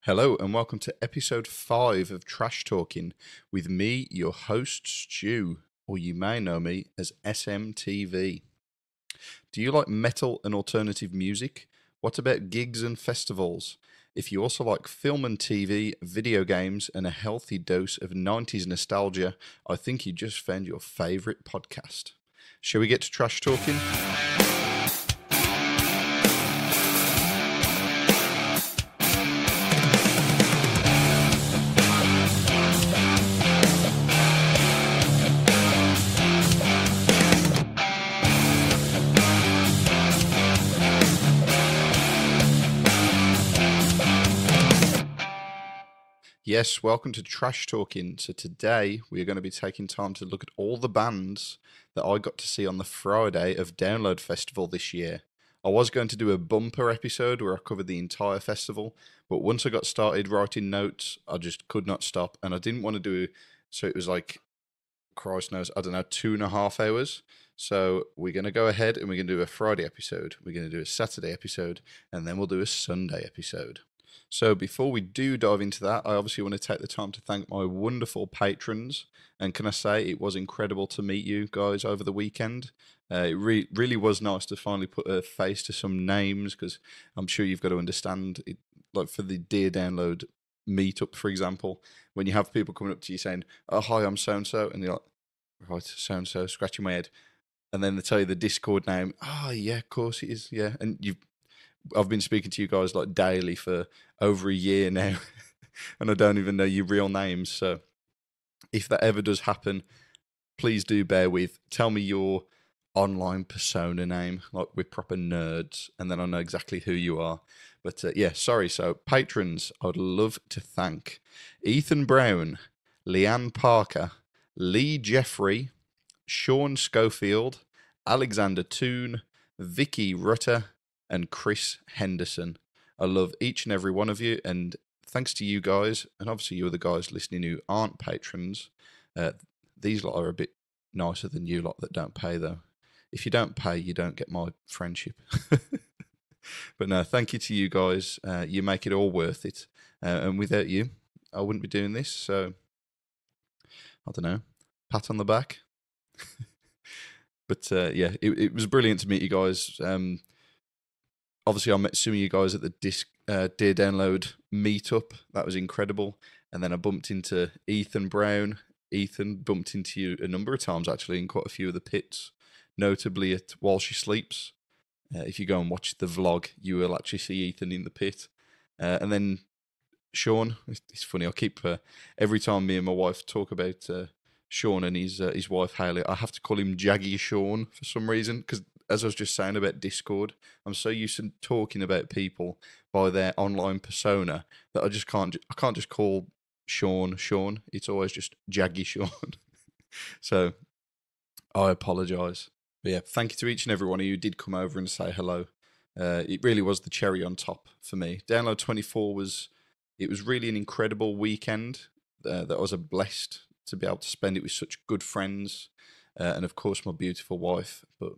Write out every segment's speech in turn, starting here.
Hello and welcome to episode 5 of Trash Talking with me, your host Stu, or you may know me as SMTV. Do you like metal and alternative music? What about gigs and festivals? If you also like film and TV, video games, and a healthy dose of 90s nostalgia, I think you just found your favourite podcast. Shall we get to Trash Talking? Yes, welcome to Trash Talking. So today we are going to be taking time to look at all the bands that I got to see on the Friday of Download Festival this year. I was going to do a bumper episode where I covered the entire festival, but once I got started writing notes, I just could not stop, and I didn't want to do so. It was like, Christ knows, I don't know, 2.5 hours. So we're going to go ahead and we're going to do a Friday episode, we're going to do a Saturday episode, and then we'll do a Sunday episode. So before we do dive into that, I obviously want to take the time to thank my wonderful patrons. And can I say it was incredible to meet you guys over the weekend. It really was nice to finally put a face to some names, because I'm sure you've got to understand it. Like for the Dear Download meetup, for example, when you have people coming up to you saying, "Oh, hi, I'm so and so," and you're like, "Right, so and so," scratching my head, and then they tell you the Discord name. "Oh, yeah, of course it is, yeah," and I've been speaking to you guys like daily for over a year now, and I don't even know your real names. So if that ever does happen, please do bear with. Tell me your online persona name, like we're proper nerds, and then I know exactly who you are. But yeah, sorry. So patrons, I'd love to thank Ethan Brown, Leanne Parker, Lee Jeffrey, Sean Schofield, Alexander Toon, Vicky Rutter, and Chris Henderson. I love each and every one of you, and thanks to you guys, and obviously you other guys listening who aren't patrons, these lot are a bit nicer than you lot that don't pay, though. If you don't pay, you don't get my friendship. But no, thank you to you guys. You make it all worth it. And without you, I wouldn't be doing this. So, I don't know, pat on the back. But yeah, it was brilliant to meet you guys. Obviously, I met some of you guys at the Dear Download meetup. That was incredible. And then I bumped into Ethan Brown. Ethan bumped into you a number of times, actually, in quite a few of the pits, notably at While She Sleeps. If you go and watch the vlog, you will actually see Ethan in the pit. And then Sean, it's funny, I keep, every time me and my wife talk about Sean and his wife Hayley, I have to call him Jaggy Sean for some reason, because as I was just saying about Discord, I'm so used to talking about people by their online persona that I can't just call Sean Sean. It's always just Jaggy Sean. So I apologise. But yeah, thank you to each and every one of you who did come over and say hello. It really was the cherry on top for me. Download 24 was really an incredible weekend that I was blessed to be able to spend it with such good friends, and of course my beautiful wife. But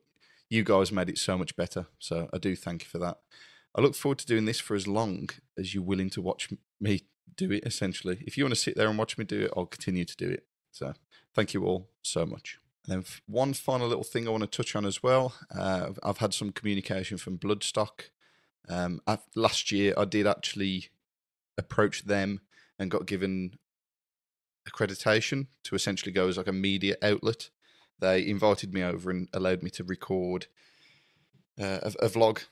you guys made it so much better, so I do thank you for that. I look forward to doing this for as long as you're willing to watch me do it, essentially. If you want to sit there and watch me do it, I'll continue to do it. So thank you all so much. And then one final little thing I want to touch on as well. I've had some communication from Bloodstock. Last year, I did actually approach them and got given accreditation to essentially go as like a media outlet. They invited me over and allowed me to record a vlog.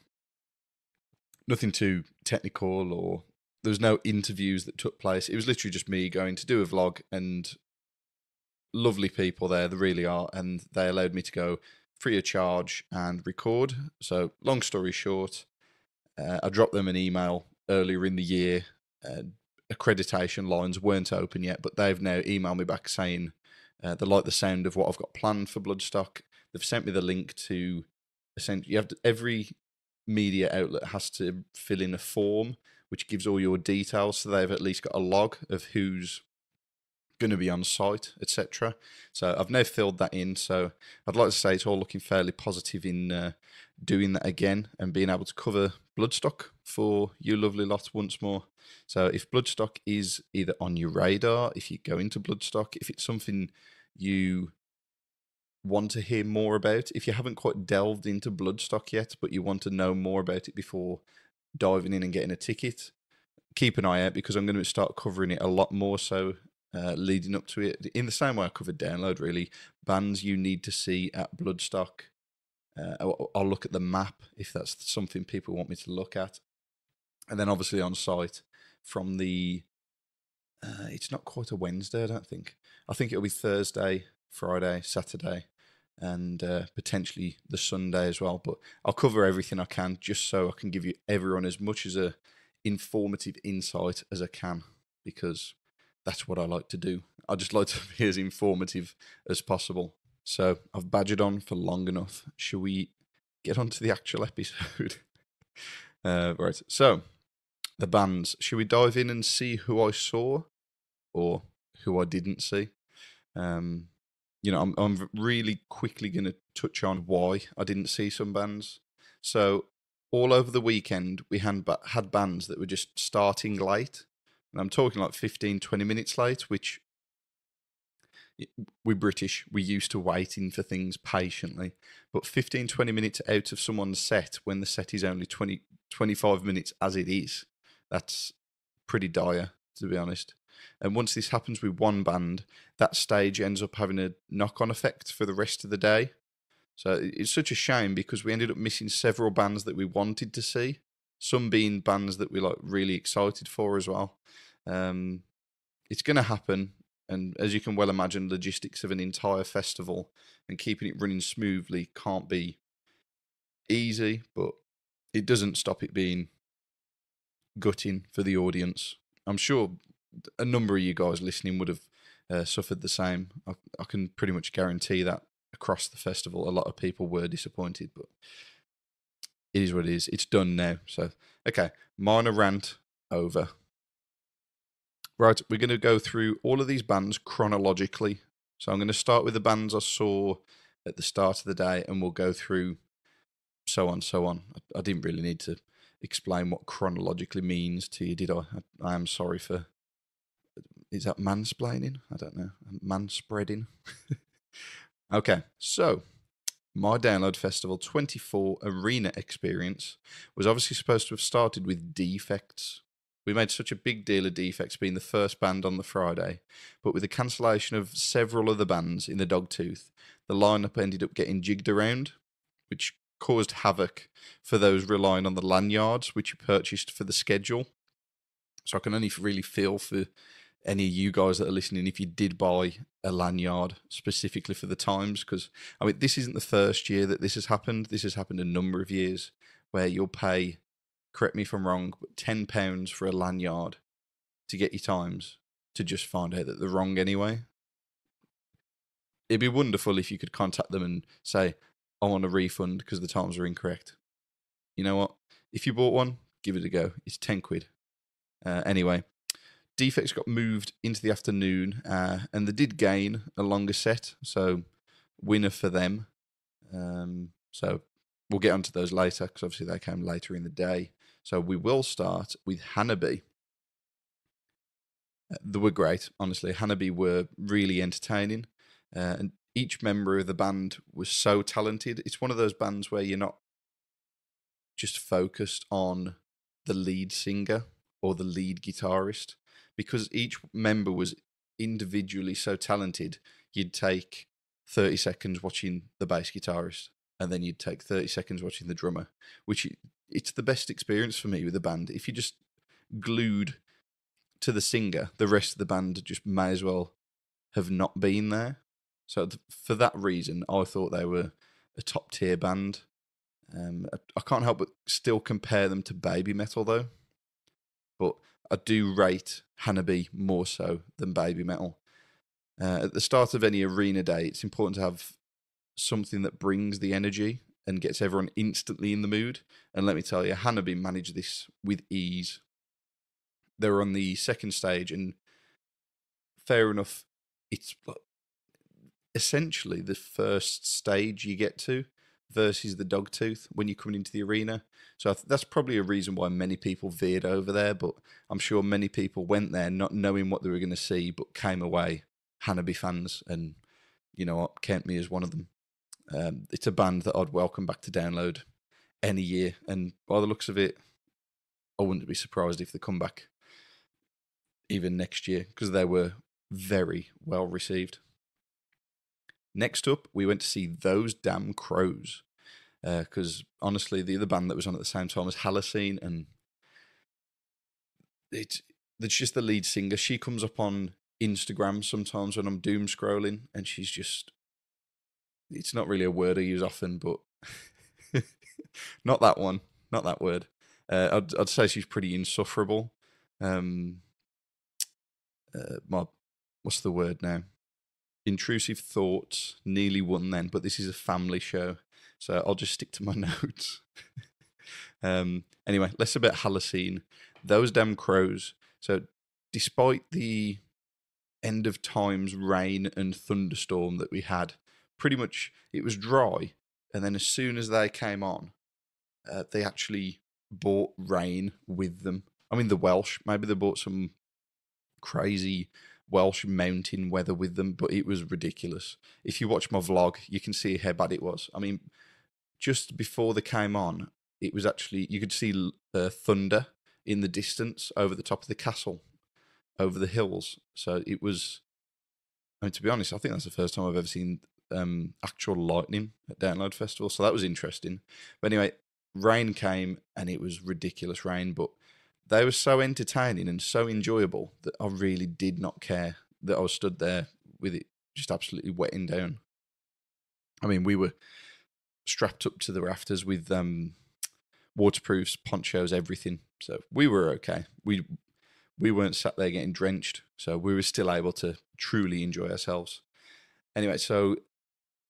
Nothing too technical, or there was no interviews that took place. It was literally just me going to do a vlog, and lovely people there, they really are, and they allowed me to go free of charge and record. So long story short, I dropped them an email earlier in the year. Accreditation lines weren't open yet, but they've now emailed me back saying they like the sound of what I've got planned for Bloodstock. They've sent me the link to, essentially, every media outlet has to fill in a form which gives all your details, so they've at least got a log of who's going to be on site, etc. So I've now filled that in. So I'd like to say it's all looking fairly positive in doing that again and being able to cover Bloodstock for you lovely lot once more. So if Bloodstock is either on your radar, if you go into Bloodstock, if it's something you want to hear more about, if you haven't quite delved into Bloodstock yet, but you want to know more about it before diving in and getting a ticket, keep an eye out, because I'm going to start covering it a lot more so leading up to it. In the same way I covered Download, really. Bands you need to see at Bloodstock. I'll look at the map if that's something people want me to look at. And then obviously on site from the... it's not quite a Wednesday, I don't think. I think it'll be Thursday, Friday, Saturday, and potentially the Sunday as well. But I'll cover everything I can just so I can give you everyone as much as a informative insight as I can, because that's what I like to do. I just like to be as informative as possible. So I've badgered on for long enough. Shall we get on to the actual episode? Right, so the bands. Should we dive in and see who I saw or who I didn't see? I'm really quickly going to touch on why I didn't see some bands. So all over the weekend, we had bands that were just starting late. And I'm talking like 15, 20 minutes late, which we're British. We're used to waiting for things patiently. But 15, 20 minutes out of someone's set when the set is only 20, 25 minutes as it is, that's pretty dire, to be honest. And once this happens with one band, that stage ends up having a knock-on effect for the rest of the day. So it's such a shame because we ended up missing several bands that we wanted to see, some being bands that we're like really excited for as well. It's going to happen. And as you can well imagine, logistics of an entire festival and keeping it running smoothly can't be easy, but it doesn't stop it being gutting for the audience. I'm sure a number of you guys listening would have suffered the same. I can pretty much guarantee that across the festival, a lot of people were disappointed, but it is what it is. It's done now. So, okay, minor rant over. Right, we're going to go through all of these bands chronologically. So I'm going to start with the bands I saw at the start of the day, and we'll go through so on, so on. I didn't really need to explain what chronologically means to you, did I? I am sorry for... Is that mansplaining? I don't know. Manspreading? Okay, so my Download Festival 24 arena experience was obviously supposed to have started with Defects. We made such a big deal of Defects being the first band on the Friday, but with the cancellation of several other bands in the Dogtooth, the lineup ended up getting jigged around, which caused havoc for those relying on the lanyards which you purchased for the schedule. So I can only really feel for any of you guys that are listening if you did buy a lanyard specifically for the times, because I mean this isn't the first year that this has happened. This has happened a number of years where you'll pay, correct me if I'm wrong, but £10 for a lanyard to get your times to just find out that they're wrong anyway. It'd be wonderful if you could contact them and say, I want a refund because the times are incorrect. You know what? If you bought one, give it a go. It's 10 quid. Anyway, Defects got moved into the afternoon, and they did gain a longer set, so winner for them. So we'll get onto those later, because obviously they came later in the day. So we will start with Hanabi. They were great, honestly. Hanabi were really entertaining, and each member of the band was so talented. It's one of those bands where you're not just focused on the lead singer or the lead guitarist, because each member was individually so talented. You'd take 30 seconds watching the bass guitarist, and then you'd take 30 seconds watching the drummer, which it's the best experience for me with the band. If you just glued to the singer, the rest of the band just may as well have not been there. So for that reason, I thought they were a top tier band. I can't help but still compare them to Baby Metal though. But I do rate Hanabi more so than Baby Metal. At the start of any arena day, it's important to have something that brings the energy and gets everyone instantly in the mood. And let me tell you, Hanabi managed this with ease. They were on the second stage, and fair enough, it's essentially the first stage you get to. versus the Dogtooth when you're coming into the arena. So that's probably a reason why many people veered over there. But I'm sure many people went there not knowing what they were going to see, but came away Hanabi fans, and you know what, count me as one of them. It's a band that I'd welcome back to Download any year, and by the looks of it, I wouldn't be surprised if they come back even next year, because they were very well received. Next up, we went to see Those Damn Crows, because honestly, the other band that was on at the same time was Halocene, and it's just the lead singer. She comes up on Instagram sometimes when I'm doom scrolling, and she's just, it's not really a word I use often, but not that one, not that word. I'd say she's pretty insufferable. What's the word now? Intrusive thoughts nearly won then, but this is a family show, so I'll just stick to my notes. Anyway, less about Halocene. Those Damn Crows. So, despite the end of times rain and thunderstorm that we had, pretty much it was dry, and then as soon as they came on, they actually brought rain with them. I mean, the Welsh, maybe they brought some crazy Welsh mountain weather with them, but it was ridiculous. If you watch my vlog, you can see how bad it was. I mean, just before they came on, it was actually, you could see thunder in the distance over the top of the castle, over the hills. So it was, I mean, to be honest, I think that's the first time I've ever seen actual lightning at Download Festival. So that was interesting. But anyway, rain came and it was ridiculous rain, but they were so entertaining and so enjoyable that I really did not care that I was stood there with it just absolutely wetting down. I mean, we were strapped up to the rafters with waterproofs, ponchos, everything. So we were okay. We weren't sat there getting drenched, so we were still able to truly enjoy ourselves. Anyway, so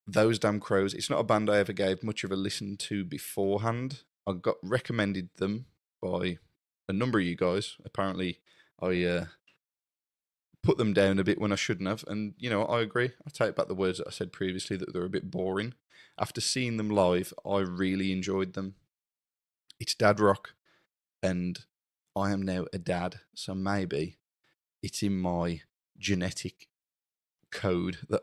Those Damn Crows, it's not a band I ever gave much of a listen to beforehand. I got recommended them by a number of you guys. Apparently, I put them down a bit when I shouldn't have. And, you know, I agree. I take back the words that I said previously that they're a bit boring. After seeing them live, I really enjoyed them. It's dad rock, and I am now a dad, so maybe it's in my genetic code that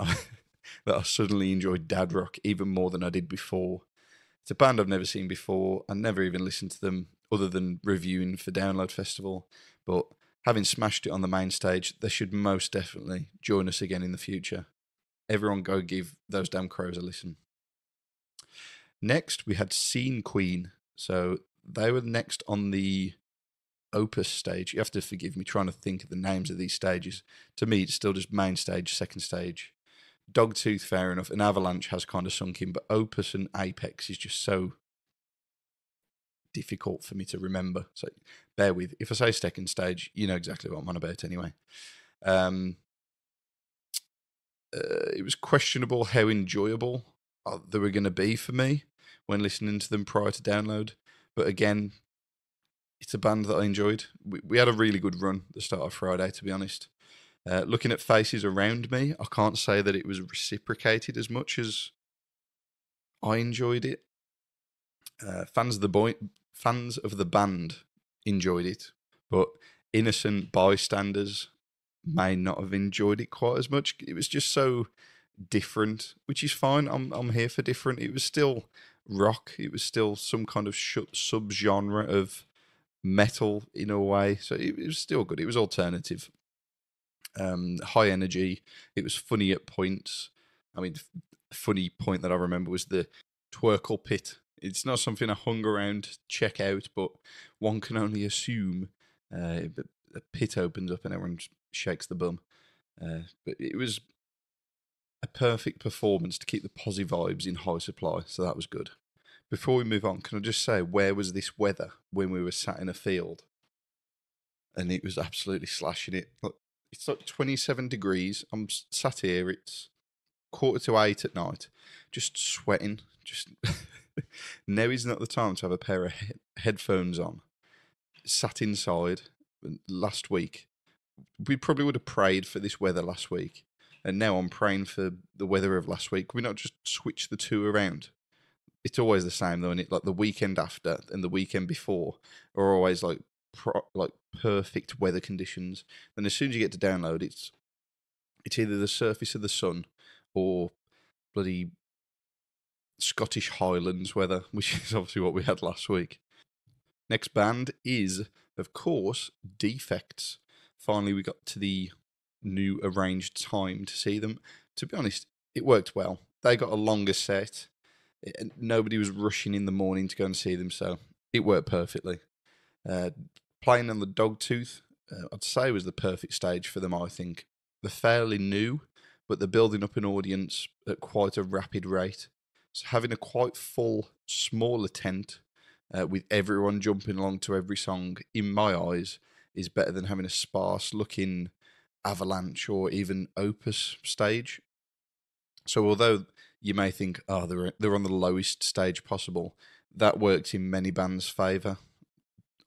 that I suddenly enjoyed dad rock even more than I did before. It's a band I've never seen before. I never even listened to them other than reviewing for Download Festival. But having smashed it on the main stage, they should most definitely join us again in the future. Everyone go give Those Damn Crows a listen. Next, we had Scene Queen. So they were next on the Opus stage. You have to forgive me trying to think of the names of these stages. To me, it's still just main stage, second stage. Dogtooth, fair enough, and Avalanche has kind of sunk in, but Opus and Apex is just so difficult for me to remember. So bear with. If I say second stage, you know exactly what I'm on about anyway. It was questionable how enjoyable they were going to be for me when listening to them prior to Download. But again, it's a band that I enjoyed. We had a really good run the start of Friday, to be honest. Looking at faces around me, I can't say that it was reciprocated as much as I enjoyed it. Fans of the band enjoyed it, but innocent bystanders may not have enjoyed it quite as much. It was just so different, which is fine. I'm here for different. It was still rock. It was still some kind of sub-genre of metal in a way. So it was still good. It was alternative. High energy. It was funny at points. I mean, funny point that I remember was the twerkle pit. It's not something I hung around to check out, but one can only assume the pit opens up and everyone shakes the bum. But it was a perfect performance to keep the posi vibes in high supply, so that was good. Before we move on, can I just say, where was this weather when we were sat in a field? And it was absolutely slashing it. Look, it's like 27 degrees. I'm sat here, it's 7:45 at night, just sweating. Just now is not the time to have a pair of headphones on. Sat inside last week. We probably would have prayed for this weather last week. And now I'm praying for the weather of last week. Can we not just switch the two around? it's always the same though, and it like the weekend after and the weekend before are always like like perfect weather conditions. Then as soon as you get to download, it's either the surface of the sun or bloody Scottish Highlands weather, which is obviously what we had last week. Next band is, of course, Defects. Finally, we got to the new arranged time to see them. To be honest, it worked well. They got a longer set. And nobody was rushing in the morning to go and see them, so it worked perfectly. Uh, Playing on the Dogtooth, I'd say was the perfect stage for them, I think. They're fairly new, but they're building up an audience at quite a rapid rate. So having a quite full, smaller tent with everyone jumping along to every song, in my eyes, is better than having a sparse-looking Avalanche or even Opus stage. So although you may think, oh, they're on the lowest stage possible, that worked in many bands' favour.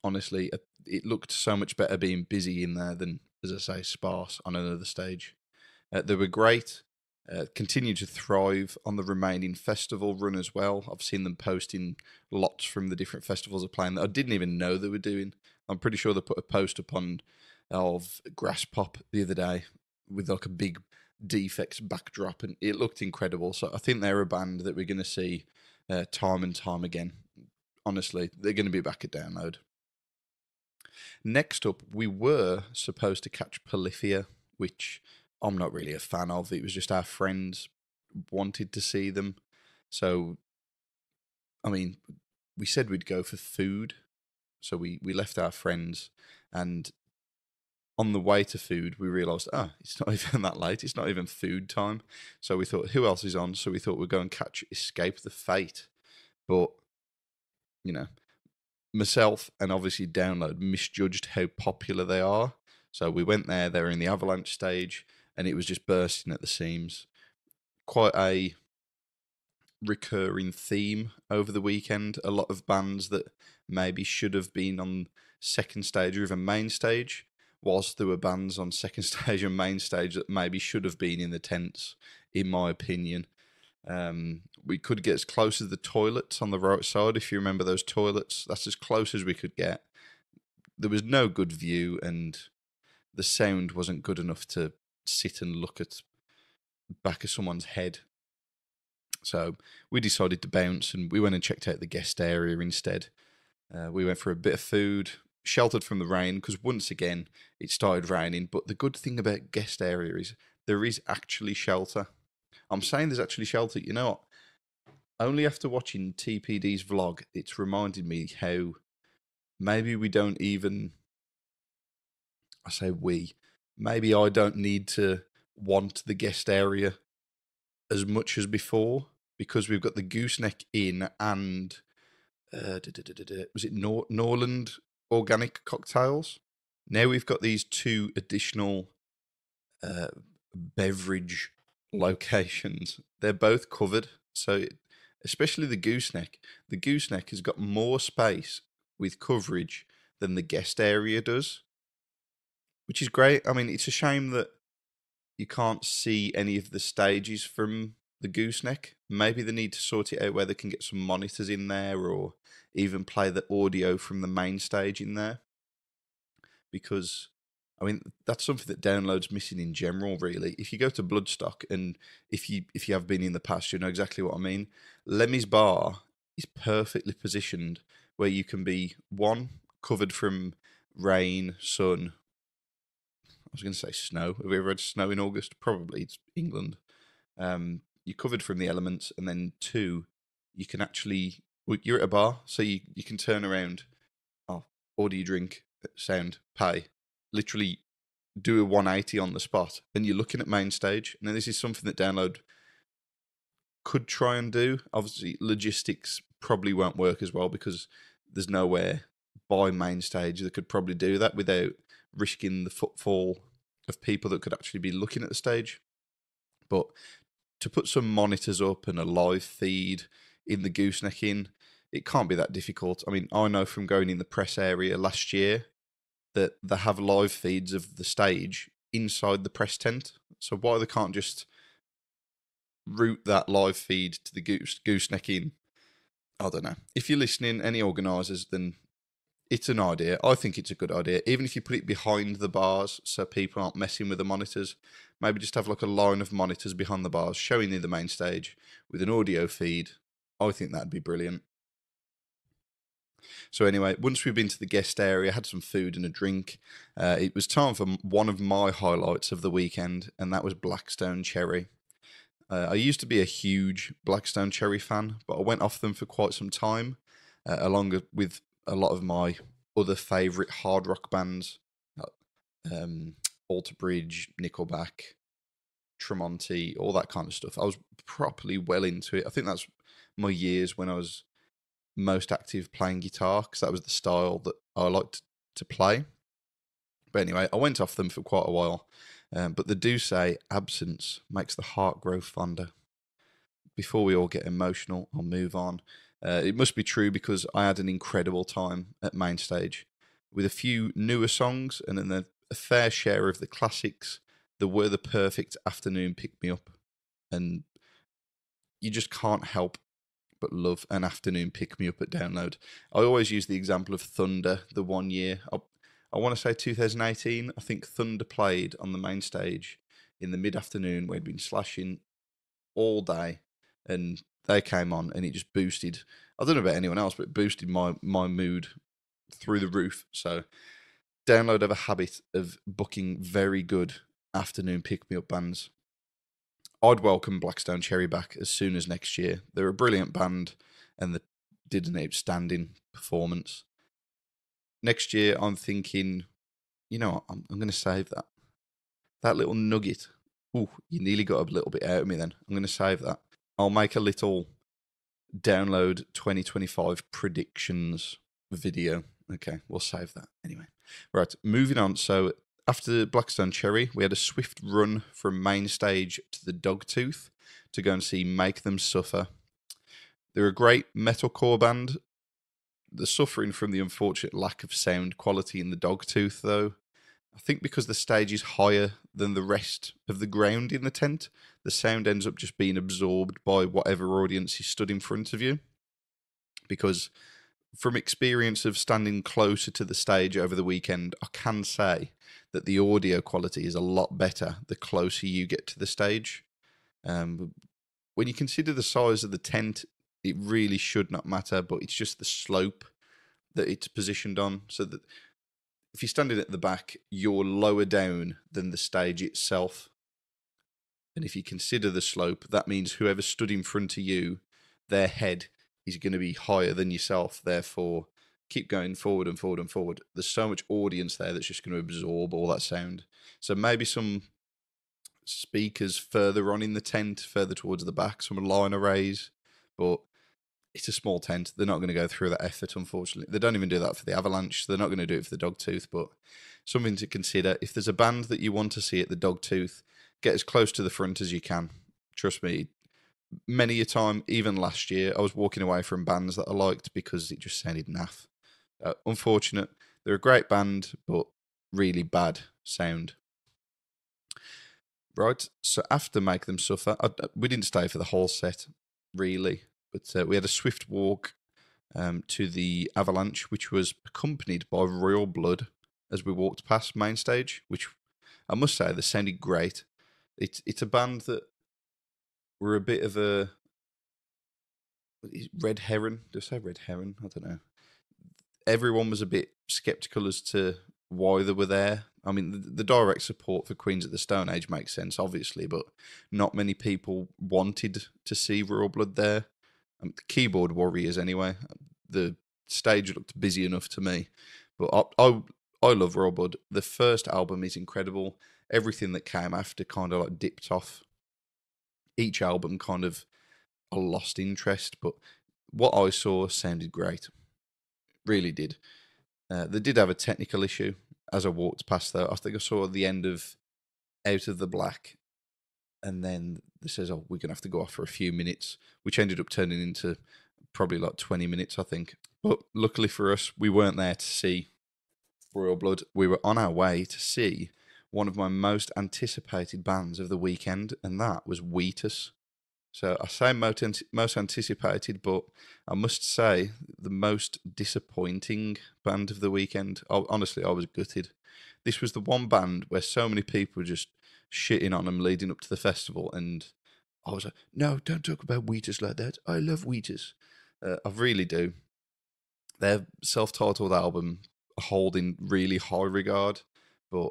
Honestly, it looked so much better being busy in there than, as I say, sparse on another stage. They were great. Continue to thrive on the remaining festival run as well. I've seen them posting lots from the different festivals they're playing that I didn't even know they were doing. I'm pretty sure they put a post up on of Grass Pop the other day with like a big Defects backdrop, and it looked incredible. So I think they're a band that we're going to see time and time again. Honestly, they're going to be back at Download. Next up, we were supposed to catch Polyphia, which I'm not really a fan of. It was just our friends wanted to see them. So, I mean, we said we'd go for food. So we left our friends, and on the way to food, we realised, it's not even that late. It's not even food time. So we thought, who else is on? So we thought we'd go and catch Escape the Fate. But, you know, myself and obviously Download misjudged how popular they are. So we went there, they were in the Avalanche stage, and it was just bursting at the seams. Quite a recurring theme over the weekend. A lot of bands that maybe should have been on second stage or even main stage, whilst there were bands on second stage and main stage that maybe should have been in the tents, in my opinion. We could get as close as the toilets on the right side. If you remember those toilets, that's as close as we could get. There was no good view, and the sound wasn't good enough to sit and look at back of someone's head. So we decided to bounce, and we went and checked out the guest area instead. We went for a bit of food, sheltered from the rain, because once again it started raining. But the good thing about guest area is there is actually shelter. I'm saying there's actually shelter. You know what? Only after watching TPD's vlog, it's reminded me how maybe we don't even, I say we, maybe I don't need to want the guest area as much as before, because we've got the Gooseneck Inn and, was it Norland Organic Cocktails? Now we've got these two additional beverage locations. They're both covered, so especially the Gooseneck. The Gooseneck has got more space with coverage than the guest area does, which is great. I mean, it's a shame that you can't see any of the stages from the Gooseneck. Maybe they need to sort it out where they can get some monitors in there, or even play the audio from the main stage in there. Because, I mean, that's something that Download's missing in general, really. If you go to Bloodstock, and if you have been in the past, you know exactly what I mean. Lemmy's Bar is perfectly positioned where you can be, one, covered from rain, sun. I was going to say snow. Have you ever had snow in August? Probably. It's England. You're covered from the elements, and then two, you can actually, well, you're at a bar, so you can turn around, order your drink, sound, pay, literally do a 180 on the spot, and you're looking at main stage. Now, this is something that Download could try and do. Obviously, logistics probably won't work as well, because there's nowhere by main stage that could probably do that without risking the footfall of people that could actually be looking at the stage. But to put some monitors up and a live feed in the Gooseneck Inn, it can't be that difficult. I mean, I know from going in the press area last year that they have live feeds of the stage inside the press tent. So why they can't just route that live feed to the Gooseneck Inn I don't know. If you're listening, any organisers, then it's an idea. I think it's a good idea. Even if you put it behind the bars so people aren't messing with the monitors, maybe just have like a line of monitors behind the bars showing you the main stage with an audio feed. I think that'd be brilliant. So anyway, once we've been to the guest area, had some food and a drink, it was time for one of my highlights of the weekend, and that was Blackstone Cherry. I used to be a huge Blackstone Cherry fan, but I went off them for quite some time, with a lot of my other favourite hard rock bands, um, Alter Bridge, Nickelback, Tremonti, all that kind of stuff. I was properly well into it. I think that's my years when I was most active playing guitar, because that was the style that I liked to play. But anyway, I went off them for quite a while. But they do say absence makes the heart grow fonder. Before we all get emotional, I'll move on. It must be true, because I had an incredible time at main stage with a few newer songs and then a fair share of the classics that were the perfect afternoon pick me up. And you just can't help but love an afternoon pick me up at Download. I always use the example of Thunder the one year. I want to say 2018. I think Thunder played on the main stage in the mid afternoon where he'd been slashing all day, and they came on and it just boosted. I don't know about anyone else, but it boosted my mood through the roof. So Download have a habit of booking very good afternoon pick me up bands. I'd welcome Blackstone Cherry back as soon as next year. They're a brilliant band and they did an outstanding performance. Next year, I'm thinking, you know what, I'm going to save that. That little nugget. Ooh, you nearly got a little bit out of me then. I'm going to save that. I'll make a little Download 2025 predictions video. Okay, we'll save that anyway. Right, moving on. So after Blackstone Cherry, we had a swift run from main stage to the Dogtooth to go and see Make Them Suffer. They're a great metalcore band. They're suffering from the unfortunate lack of sound quality in the Dogtooth, though. I think because the stage is higher than the rest of the ground in the tent, the sound ends up just being absorbed by whatever audience is stood in front of you. Because from experience of standing closer to the stage over the weekend, I can say that the audio quality is a lot better the closer you get to the stage. When you consider the size of the tent, it really should not matter, but it's just the slope that it's positioned on, so that if you're standing at the back, you're lower down than the stage itself. And if you consider the slope, that means whoever stood in front of you, their head is going to be higher than yourself. Therefore, keep going forward and forward and forward. There's so much audience there that's just going to absorb all that sound. So maybe some speakers further on in the tent, further towards the back, some line arrays, but it's a small tent. They're not going to go through that effort, unfortunately. They don't even do that for the Avalanche, so they're not going to do it for the Dogtooth, but something to consider. If there's a band that you want to see at the Dogtooth, get as close to the front as you can. Trust me, many a time, even last year, I was walking away from bands that I liked because it just sounded naff. Unfortunate. They're a great band, but really bad sound. Right, so after Make Them Suffer, we didn't stay for the whole set, really. But we had a swift walk to the Avalanche, which was accompanied by Royal Blood as we walked past main stage, which I must say, they sounded great. It's a band that were a bit of a red heron. Do I say red heron? I don't know. Everyone was a bit skeptical as to why they were there. I mean, the direct support for Queens of the Stone Age makes sense, obviously, but not many people wanted to see Royal Blood there. The keyboard warriors, anyway. The stage looked busy enough to me, but I love Royal Blood. The first album is incredible. Everything that came after kind of like dipped off. Each album kind of I lost interest, but what I saw sounded great. Really did. They did have a technical issue as I walked past, though. I think I saw the end of Out of the Black, and then they says, "Oh, we're gonna have to go off for a few minutes," which ended up turning into probably like 20 minutes, I think. But luckily for us, we weren't there to see Royal Blood. We were on our way to see one of my most anticipated bands of the weekend, and that was Wheatus. So I say most anticipated, but I must say the most disappointing band of the weekend. Honestly, I was gutted. This was the one band where so many people were just shitting on them leading up to the festival, and I was like, no, don't talk about Wheatus like that. I love Wheatus. I really do. Their self-titled album I hold in really high regard, but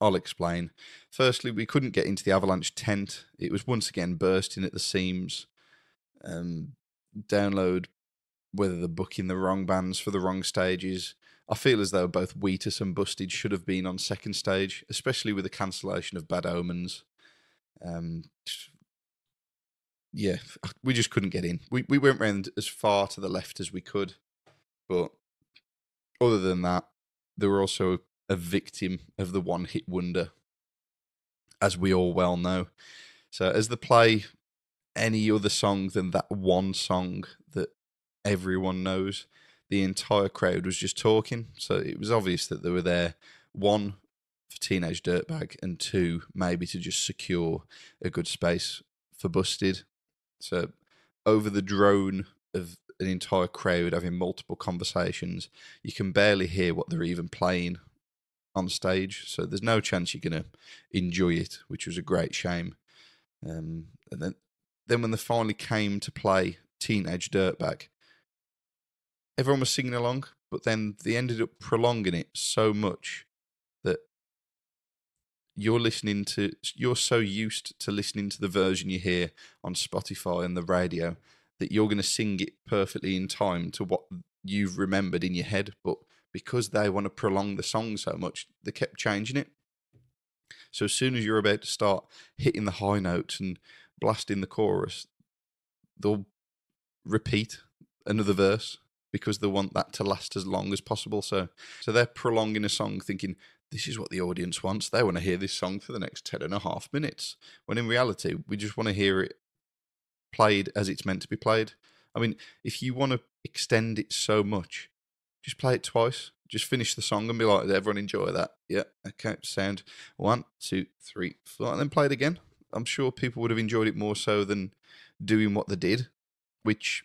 I'll explain. Firstly, we couldn't get into the Avalanche tent. It was once again bursting at the seams. Download whether they're booking the wrong bands for the wrong stages. I feel as though both Wheatus and Busted should have been on second stage, especially with the cancellation of Bad Omens. Um, yeah, we just couldn't get in. We went round as far to the left as we could, but other than that, they were also a victim of the one-hit wonder, as we all well know. So as they play any other song than that one song that everyone knows, the entire crowd was just talking. So it was obvious that they were there, one, for Teenage Dirtbag, and two, maybe to just secure a good space for Busted. So over the drone of an entire crowd having multiple conversations, you can barely hear what they're even playing on stage. So there's no chance you're going to enjoy it, which was a great shame. And then when they finally came to play Teenage Dirtbag, everyone was singing along, but then they ended up prolonging it so much that you're so used to listening to the version you hear on Spotify and the radio that you're going to sing it perfectly in time to what you've remembered in your head. But because they want to prolong the song so much, they kept changing it. So as soon as you're about to start hitting the high notes and blasting the chorus, they'll repeat another verse because they want that to last as long as possible. So they're prolonging a song thinking, this is what the audience wants. They want to hear this song for the next 10.5 minutes. When in reality, we just want to hear it played as it's meant to be played. I mean, if you want to extend it so much, just play it twice. Just finish the song and be like, did everyone enjoy that? Yeah, okay, sound. 1, 2, 3, 4, and then play it again. I'm sure people would have enjoyed it more so than doing what they did, which,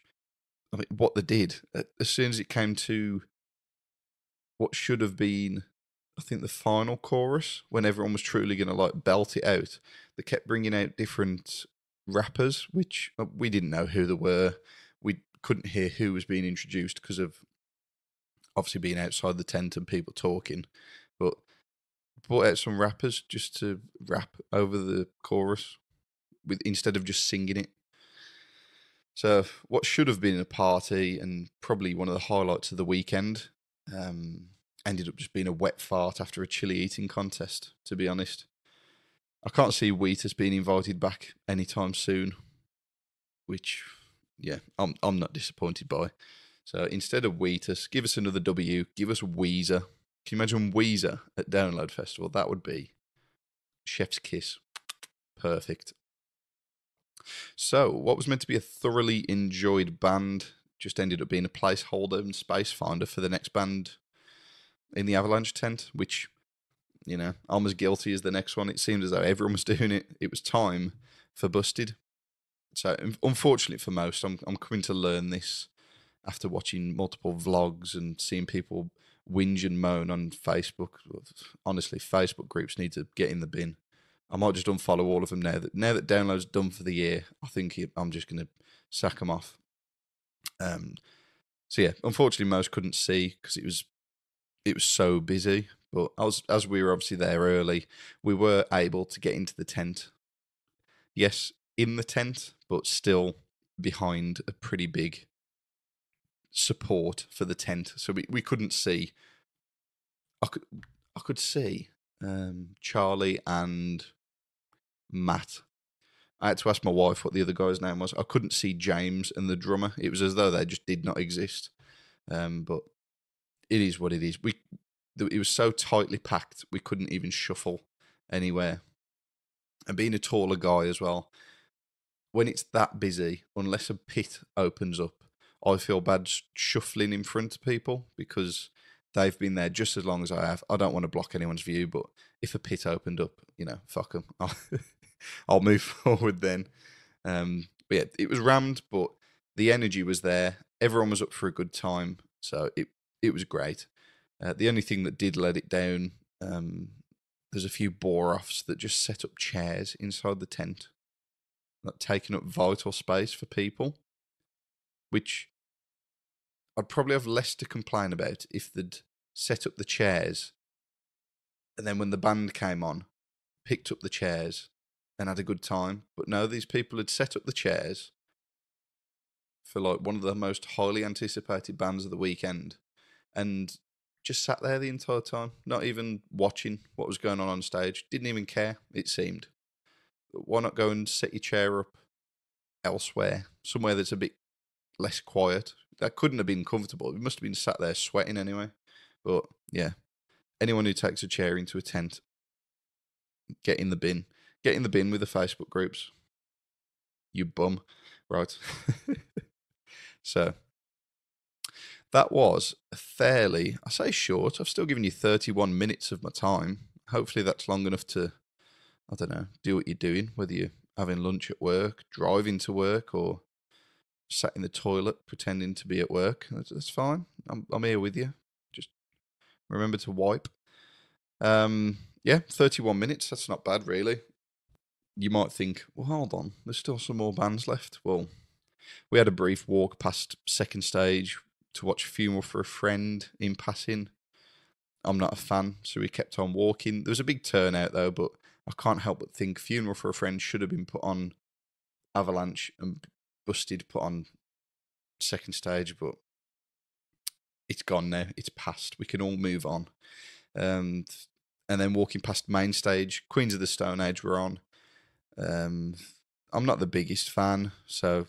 I mean, what they did, as soon as it came to what should have been, I think, the final chorus, when everyone was truly going to like belt it out, they kept bringing out different rappers, which we didn't know who they were. We couldn't hear who was being introduced because of obviously being outside the tent and people talking. But brought out some rappers just to rap over the chorus instead of just singing it. So what should have been a party and probably one of the highlights of the weekend ended up just being a wet fart after a chili eating contest, to be honest. I can't see Wheatus being invited back anytime soon, which, yeah, I'm not disappointed by. So instead of Wheatus, give us another W, give us Weezer. Can you imagine Weezer at Download Festival? That would be chef's kiss. Perfect. So, what was meant to be a thoroughly enjoyed band just ended up being a placeholder and space finder for the next band in the Avalanche tent, which, I'm as guilty as the next one. It seemed as though everyone was doing it. It was time for Busted. So, unfortunately for most, I'm coming to learn this after watching multiple vlogs and seeing people whinge and moan on Facebook. Honestly, Facebook groups need to get in the bin. I might just unfollow all of them now that Download's done for the year. I think I'm just going to sack them off. So yeah, unfortunately, most couldn't see because it was so busy. But as we were obviously there early, we were able to get into the tent. Yes, in the tent, but still behind a pretty big support for the tent. So we couldn't see. I could see Charlie and Matt. I had to ask my wife what the other guy's name was. I couldn't see James and the drummer. It was as though they just did not exist. But it is what it is. It was so tightly packed, we couldn't even shuffle anywhere. And being a taller guy as well, when it's that busy, unless a pit opens up, I feel bad shuffling in front of people because they've been there just as long as I have. I don't want to block anyone's view, but if a pit opened up, fuck them. I'll move forward then. But yeah, it was rammed, but the energy was there. Everyone was up for a good time, so it was great. The only thing that did let it down, there's a few bore-offs that just set up chairs inside the tent, like taking up vital space for people, which I'd probably have less to complain about if they'd set up the chairs, and then when the band came on, picked up the chairs and had a good time. But no, these people had set up the chairs for like one of the most highly anticipated bands of the weekend and just sat there the entire time, not even watching what was going on stage. Didn't even care, it seemed. But why not go and set your chair up elsewhere, somewhere that's a bit less quiet? That couldn't have been comfortable. We must have been sat there sweating anyway. But yeah, anyone who takes a chair into a tent, get in the bin. Get in the bin with the Facebook groups. You bum. Right. So that was a fairly, I say short, I've still given you 31 minutes of my time. Hopefully that's long enough to, I don't know, do what you're doing, whether you're having lunch at work, driving to work, or sat in the toilet pretending to be at work. That's fine. I'm here with you. Just remember to wipe. Yeah, 31 minutes. That's not bad, really. You might think, well, hold on, there's still some more bands left. Well, we had a brief walk past second stage to watch Funeral for a Friend in passing. I'm not a fan, so we kept on walking. There was a big turnout though, but I can't help but think Funeral for a Friend should have been put on Avalanche and Busted put on second stage, but it's gone now. It's past. We can all move on. And then walking past main stage, Queens of the Stone Age were on. I'm not the biggest fan, so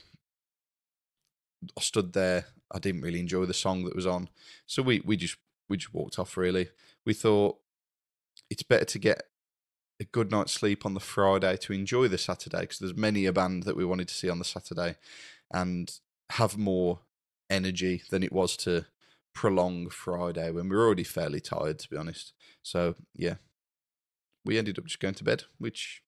I stood there. I didn't really enjoy the song that was on, so we just walked off. Really, we thought it's better to get a good night's sleep on the Friday to enjoy the Saturday, because there's many a band that we wanted to see on the Saturday and have more energy than it was to prolong Friday when we were already fairly tired, to be honest. So yeah, we ended up just going to bed, which,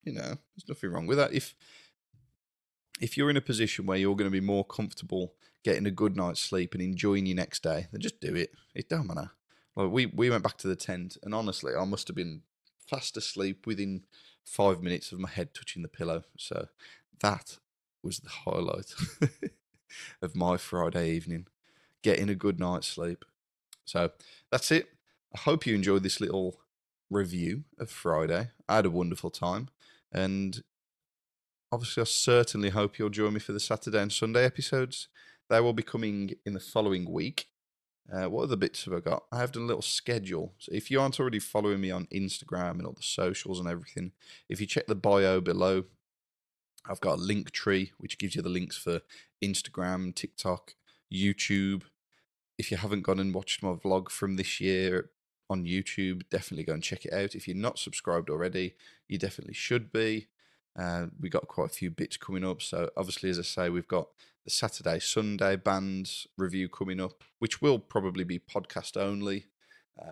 there's nothing wrong with that. If you're in a position where you're going to be more comfortable getting a good night's sleep and enjoying your next day, then just do it. It don't matter. Like we went back to the tent, and honestly, I must have been fast asleep within 5 minutes of my head touching the pillow. So that was the highlight of my Friday evening, getting a good night's sleep. So that's it. I hope you enjoyed this little review of Friday. I had a wonderful time, and obviously, I certainly hope you'll join me for the Saturday and Sunday episodes. They will be coming in the following week. What other bits have I got? I have done a little schedule. So if you aren't already following me on Instagram and all the socials and everything, if you check the bio below, I've got a link tree which gives you the links for Instagram, TikTok, YouTube. If you haven't gone and watched my vlog from this year on YouTube, definitely go and check it out. If you're not subscribed already, you definitely should be. We got quite a few bits coming up. So obviously, as I say, we've got the Saturday, Sunday bands review coming up, which will probably be podcast only.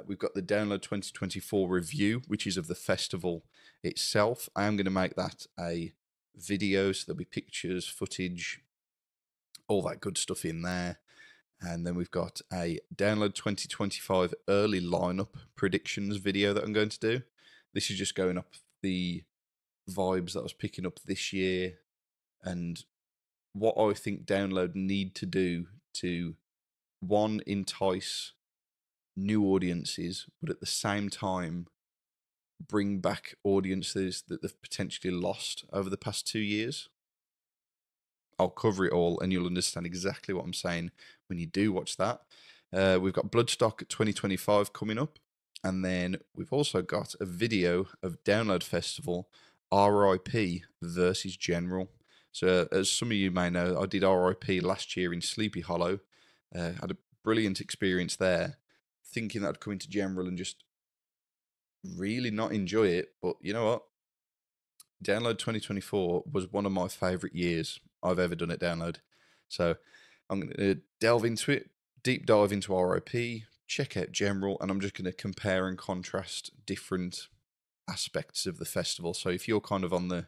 We've got the Download 2024 review, which is of the festival itself. I am going to make that a video, so there'll be pictures, footage, all that good stuff in there. And then we've got a Download 2025 early lineup predictions video that I'm going to do. This is just going up the vibes that I was picking up this year and what I think Download need to do to, one, entice new audiences, but at the same time bring back audiences that they've potentially lost over the past 2 years. I'll cover it all and you'll understand exactly what I'm saying when you do watch that. We've got Bloodstock 2025 coming up, and then we've also got a video of Download Festival RIP versus General. So as some of you may know, I did RIP last year in Sleepy Hollow. Had a brilliant experience there, thinking that I'd come into General and just really not enjoy it. But you know what? Download 2024 was one of my favourite years I've ever done at Download. So I'm going to delve into it, deep dive into RIP, check out General, and I'm just going to compare and contrast different aspects of the festival. So if you're kind of on the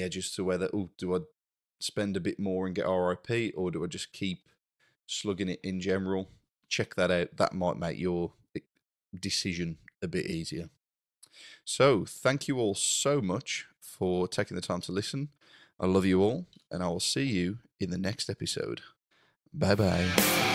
edge as to whether, oh, do I spend a bit more and get RIP, or do I just keep slugging it in general? Check that out. That might make your decision a bit easier. So thank you all so much for taking the time to listen. I love you all, and I will see you in the next episode. Bye bye.